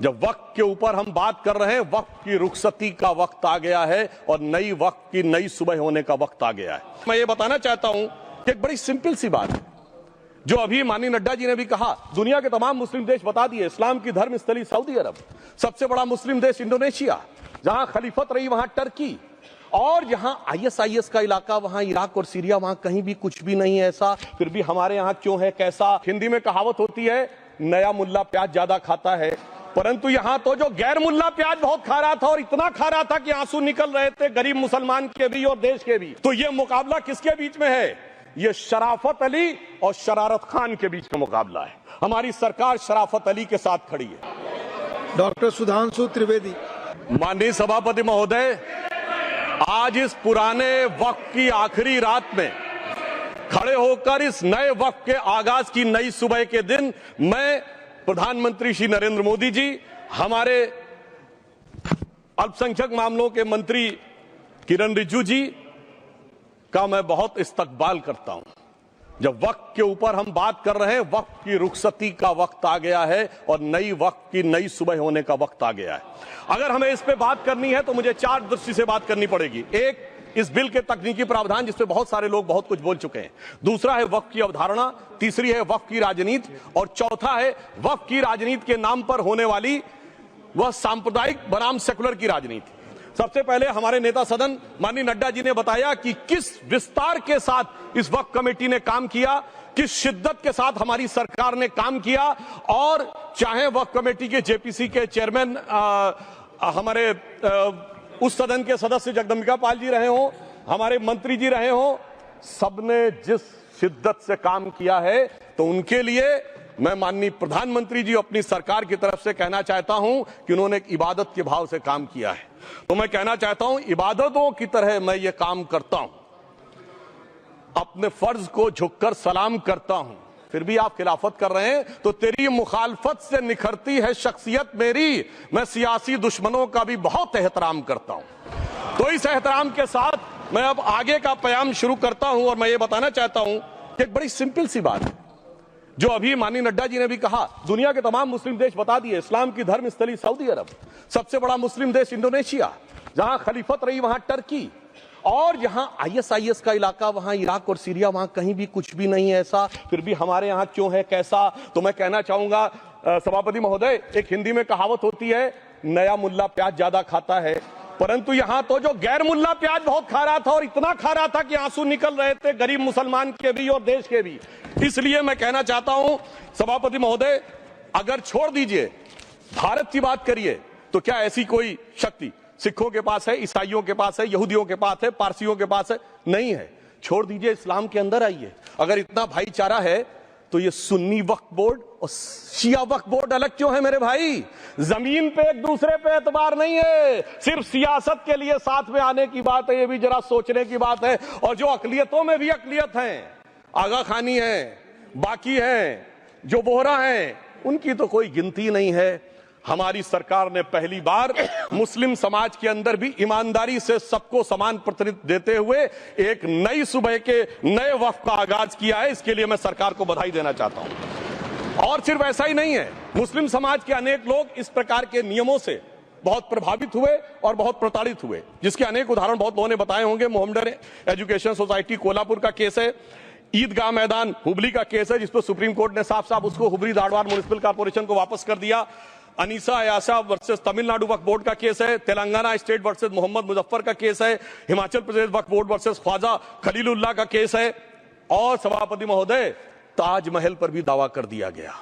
जब वक्त के ऊपर हम बात कर रहे हैं, वक्त की रुखसती का वक्त आ गया है और नई वक्त की नई सुबह होने का वक्त आ गया है। मैं ये बताना चाहता हूं कि एक बड़ी सिंपल सी बात है जो अभी माननीय नड्डा जी ने भी कहा। दुनिया के तमाम मुस्लिम देश बता दिए, इस्लाम की धर्म स्थली सऊदी अरब, सबसे बड़ा मुस्लिम देश इंडोनेशिया, जहां खलीफत रही वहां टर्की, और जहां आईएसआईएस का इलाका वहां इराक और सीरिया, वहां कहीं भी कुछ भी नहीं है ऐसा। फिर भी हमारे यहां क्यों है कैसा? हिंदी में कहावत होती है, नया मुल्ला प्याज ज्यादा खाता है, परंतु यहां तो जो गैर मुल्ला प्याज बहुत खा रहा था और इतना खा रहा था कि आंसू निकल रहे थे गरीब मुसलमान के भी और देश के भी। तो ये मुकाबला किसके बीच में है? ये शराफत अली और शरारत खान के बीच का मुकाबला है। हमारी सरकार शराफत अली के साथ खड़ी है। डॉक्टर सुधांशु त्रिवेदी। माननीय सभापति महोदय, आज इस पुराने वक्त की आखिरी रात में खड़े होकर इस नए वक्त के आगाज की नई सुबह के दिन मैं प्रधानमंत्री श्री नरेंद्र मोदी जी, हमारे अल्पसंख्यक मामलों के मंत्री किरण रिजिजू जी का मैं बहुत इस्तकबाल करता हूं। जब वक्त के ऊपर हम बात कर रहे हैं, वक्त की रुखसती का वक्त आ गया है और नई वक्त की नई सुबह होने का वक्त आ गया है। अगर हमें इस पे बात करनी है तो मुझे चार दृष्टि से बात करनी पड़ेगी। एक, इस बिल के तकनीकी प्रावधान जिसपे बहुत सारे लोग बहुत कुछ बोल चुके हैं। दूसरा है वक्त की अवधारणा, तीसरी है वक्त की राजनीति, और चौथा है वक्त की राजनीति के नाम पर होने वाली वह सांप्रदायिक बनाम सेकुलर की राजनीति। सबसे पहले हमारे नेता सदन माननीय नड्डा जी ने बताया कि किस विस्तार के साथ इस वक्त कमेटी ने काम किया, किस शिद्दत के साथ हमारी सरकार ने काम किया, और चाहे वक्त कमेटी के जेपीसी के चेयरमैन हमारे उस सदन के सदस्य जगदम्बिका पाल जी रहे हों, हमारे मंत्री जी रहे हों, सबने जिस शिद्दत से काम किया है, तो उनके लिए मैं माननीय प्रधानमंत्री जी अपनी सरकार की तरफ से कहना चाहता हूं कि उन्होंने एक इबादत के भाव से काम किया है। तो मैं कहना चाहता हूं, इबादतों की तरह मैं ये काम करता हूं, अपने फर्ज को झुककर सलाम करता हूं। फिर भी आप खिलाफत कर रहे हैं तो तेरी मुखालफत से निखरती है शख्सियत मेरी। मैं सियासी दुश्मनों का भी बहुत एहतराम करता हूं। तो इस एहतराम के साथ मैं अब आगे का बयान शुरू करता हूं और मैं ये बताना चाहता हूं कि एक बड़ी सिंपल सी बात है जो अभी माननीय नड्डा जी ने भी कहा। दुनिया के तमाम मुस्लिम देश बता दिए, इस्लाम की धर्म स्थली सऊदी अरब, सबसे बड़ा मुस्लिम देश इंडोनेशिया, जहां खलीफत रही वहां टर्की, और जहां आईएसआईएस का इलाका वहां इराक और सीरिया, वहां कहीं भी कुछ भी नहीं है ऐसा। फिर भी हमारे यहां क्यों है कैसा? तो मैं कहना चाहूंगा सभापति महोदय, एक हिंदी में कहावत होती है, नया मुल्ला प्याज ज्यादा खाता है, परंतु यहां तो जो गैर मुल्ला प्याज बहुत खा रहा था और इतना खा रहा था कि आंसू निकल रहे थे गरीब मुसलमान के भी और देश के भी। इसलिए मैं कहना चाहता हूं सभापति महोदय, अगर छोड़ दीजिए भारत की बात करिए, तो क्या ऐसी कोई शक्ति सिखों के पास है, ईसाइयों के पास है, यहूदियों के पास है, पारसियों के पास है? नहीं है। छोड़ दीजिए, इस्लाम के अंदर आइए। अगर इतना भाईचारा है तो ये सुन्नी वक्फ बोर्ड और शिया वक्फ बोर्ड अलग क्यों है मेरे भाई? जमीन पे एक दूसरे पे एतबार नहीं है, सिर्फ सियासत के लिए साथ में आने की बात है। ये भी जरा सोचने की बात है। और जो अकलियतों में भी अकलियत है, आगा खानी है, बाकी है, जो बोहरा है, उनकी तो कोई गिनती नहीं है। हमारी सरकार ने पहली बार मुस्लिम समाज के अंदर भी ईमानदारी से सबको समान प्रतिनिधित्व देते हुए एक नई सुबह के नए वक्त का आगाज किया है। इसके लिए मैं सरकार को बधाई देना चाहता हूं। और सिर्फ ऐसा ही नहीं है, मुस्लिम समाज के अनेक लोग इस प्रकार के नियमों से बहुत प्रभावित हुए और बहुत प्रताड़ित हुए, जिसके अनेक उदाहरण बहुत लोगों ने बताए होंगे। मोहम्मडन एजुकेशन सोसाइटी कोल्हापुर का केस है, ईदगाह मैदान हुबली का केस है, जिसको सुप्रीम कोर्ट ने साफ साफ उसको हुबली धारवाड़ म्युनिसिपल कॉर्पोरेशन को वापस कर दिया। अनीसा अयाशा वर्सेस तमिलनाडु वक्फ बोर्ड का केस है, तेलंगाना स्टेट वर्सेस मोहम्मद मुजफ्फर का केस है, हिमाचल प्रदेश वक्फ बोर्ड वर्सेस ख्वाजा खलीलुल्लाह का केस है, और सभापति महोदय ताजमहल पर भी दावा कर दिया गया।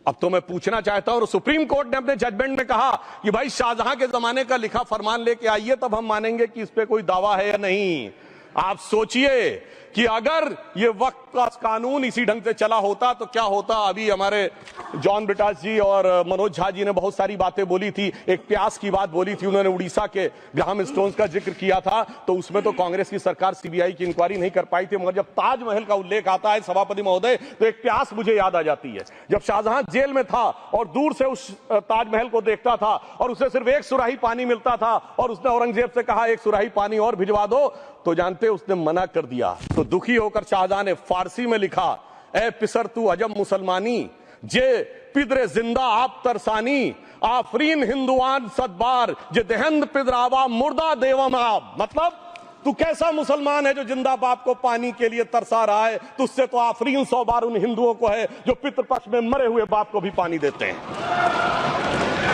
अब तो मैं पूछना चाहता हूं, सुप्रीम कोर्ट ने अपने जजमेंट में कहा कि भाई शाहजहां के जमाने का लिखा फरमान लेके आइए, तब हम मानेंगे कि इस पे कोई दावा है या नहीं। आप सोचिए कि अगर ये वक्त का कानून इसी ढंग से चला होता तो क्या होता। अभी हमारे जॉन ब्रिटास जी और मनोज झा जी ने बहुत सारी बातें बोली थी। एक प्यास की बात बोली थी, उन्होंने उड़ीसा के ग्राहम स्टोन्स का जिक्र किया था, तो उसमें तो कांग्रेस की सरकार सीबीआई की इंक्वायरी नहीं कर पाई थी। मगर जब ताजमहल का उल्लेख आता है सभापति महोदय, तो एक प्यास मुझे याद आ जाती है। जब शाहजहां जेल में था और दूर से उस ताजमहल को देखता था और उसे सिर्फ एक सुराही पानी मिलता था, और उसने औरंगजेब से कहा एक सुराही पानी और भिजवा दो, तो जानते उसने मना कर दिया। तो दुखी होकर शाहजहां ने फारसी में लिखा, ए पिसर तू अजम मुसलमानी, जे पिदरे जिंदा आप तरसानी, आफरीन हिंदुआन सदबार जे देहंद पिदरावा मुर्दा देवम आप। मतलब तू कैसा मुसलमान है जो जिंदा बाप को पानी के लिए तरसा रहा है? तुझसे तो आफरीन 100 बार उन हिंदुओं को है जो पितृपक्ष में मरे हुए बाप को भी पानी देते हैं।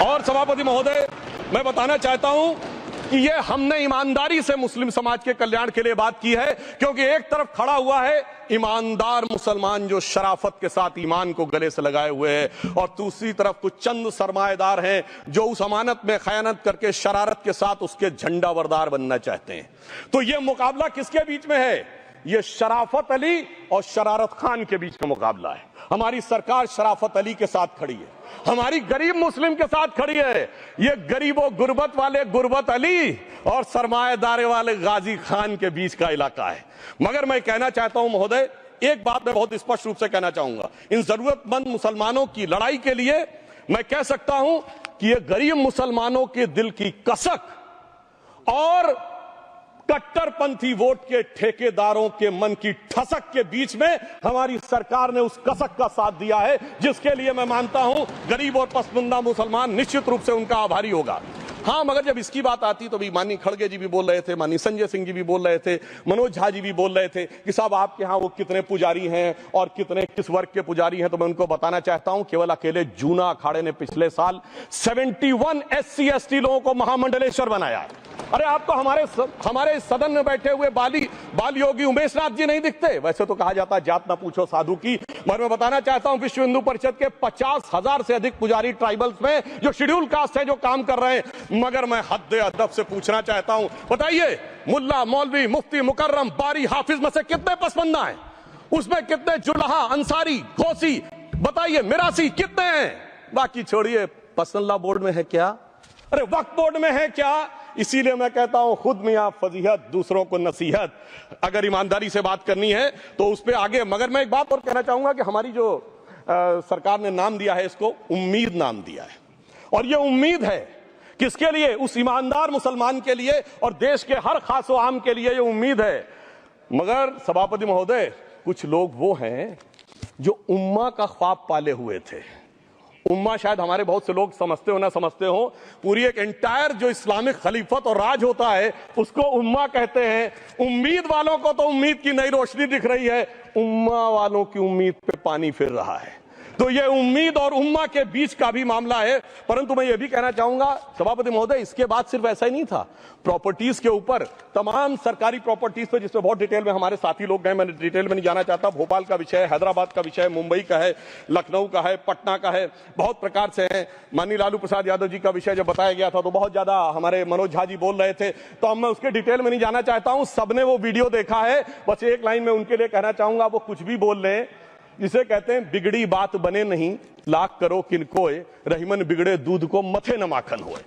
और सभापति महोदय, मैं बताना चाहता हूं कि ये हमने ईमानदारी से मुस्लिम समाज के कल्याण के लिए बात की है, क्योंकि एक तरफ खड़ा हुआ है ईमानदार मुसलमान जो शराफत के साथ ईमान को गले से लगाए हुए हैं, और दूसरी तरफ कुछ चंद सरमाएदार हैं जो उस अमानत में खयानत करके शरारत के साथ उसके झंडा बरदार बनना चाहते हैं। तो यह मुकाबला किसके बीच में है? यह शराफत अली और शरारत खान के बीच का मुकाबला है। हमारी सरकार शराफत अली के साथ खड़ी है, हमारी गरीब मुस्लिम के साथ खड़ी है। ये गरीबों गुर्बत वाले गुर्बत अली और सरमाएदार वाले गाजी खान के बीच का इलाका है। मगर मैं कहना चाहता हूं महोदय, एक बात मैं बहुत स्पष्ट रूप से कहना चाहूंगा, इन जरूरतमंद मुसलमानों की लड़ाई के लिए मैं कह सकता हूं कि ये गरीब मुसलमानों के दिल की कसक और कट्टरपंथी वोट के ठेकेदारों के मन की ठसक के बीच में हमारी सरकार ने उस कसक का साथ दिया है, जिसके लिए मैं मानता हूं गरीब और पसमानदा मुसलमान निश्चित रूप से उनका आभारी होगा। हां, मगर जब इसकी बात आती तो भी माननीय खड़गे जी भी बोल रहे थे, माननीय संजय सिंह जी भी बोल रहे थे, मनोज झा जी भी बोल रहे थे कि साहब आपके यहां वो कितने पुजारी हैं और कितने किस वर्ग के पुजारी हैं। तो मैं उनको बताना चाहता हूं, केवल अकेले जूना अखाड़े ने पिछले साल 71 SC ST लोगों को महामंडलेश्वर बनाया। अरे आपको हमारे सदन में बैठे हुए बाल योगी उमेश नाथ जी नहीं दिखते? वैसे तो कहा जाता है जात ना पूछो साधु की, मगर मैं बताना चाहता हूं विश्व हिंदू परिषद के 50,000 से अधिक पुजारी ट्राइबल्स में जो शेड्यूल कास्ट है जो काम कर रहे हैं। मगर मैं हद अदब से पूछना चाहता हूं, बताइए मुल्ला मौलवी मुफ्ती मुकर्रम बारी हाफिज में से कितने पसमंदा हैं? उसमें कितने जुल्हा अंसारी घोसी बताइए मिरासी कितने हैं? बाकी छोड़िए, पसंदला बोर्ड में है क्या? अरे वक्फ बोर्ड में है क्या? इसीलिए मैं कहता हूं खुद मियां फजीहत दूसरों को नसीहत। अगर ईमानदारी से बात करनी है तो उस पर आगे। मगर मैं एक बात और कहना चाहूंगा कि हमारी जो सरकार ने नाम दिया है, इसको उम्मीद नाम दिया है, और ये उम्मीद है किसके लिए? उस ईमानदार मुसलमान के लिए और देश के हर खास व आम के लिए ये उम्मीद है। मगर सभापति महोदय, कुछ लोग वो हैं जो उम्मा का ख्वाब पाले हुए थे। उम्मा शायद हमारे बहुत से लोग समझते हो ना समझते हो, पूरी एक एंटायर जो इस्लामिक खलीफत और राज होता है उसको उम्मा कहते हैं। उम्मीद वालों को तो उम्मीद की नई रोशनी दिख रही है, उम्मा वालों की उम्मीद पे पानी फिर रहा है। तो ये उम्मीद और उम्मा के बीच का भी मामला है। परंतु मैं ये भी कहना चाहूंगा सभापति महोदय, इसके बाद सिर्फ ऐसा ही नहीं था। प्रॉपर्टीज के ऊपर, तमाम सरकारी प्रॉपर्टीज पे, जिसमें बहुत डिटेल में हमारे साथी लोग गए, मैं डिटेल में नहीं जाना चाहता। भोपाल का विषय, हैदराबाद का विषय, मुंबई का है, लखनऊ का है, पटना का है, बहुत प्रकार से है। माननीय लालू प्रसाद यादव जी का विषय जब बताया गया था तो बहुत ज्यादा हमारे मनोज झा जी बोल रहे थे, तो अब मैं उसके डिटेल में नहीं जाना चाहता हूं। सबने वो वीडियो देखा है। बस एक लाइन में उनके लिए कहना चाहूंगा, वो कुछ भी बोल रहे हैं, जिसे कहते हैं बिगड़ी बात बने नहीं, लाख करो किनकोए, रहीमन बिगड़े दूध को मथे न माखन होए।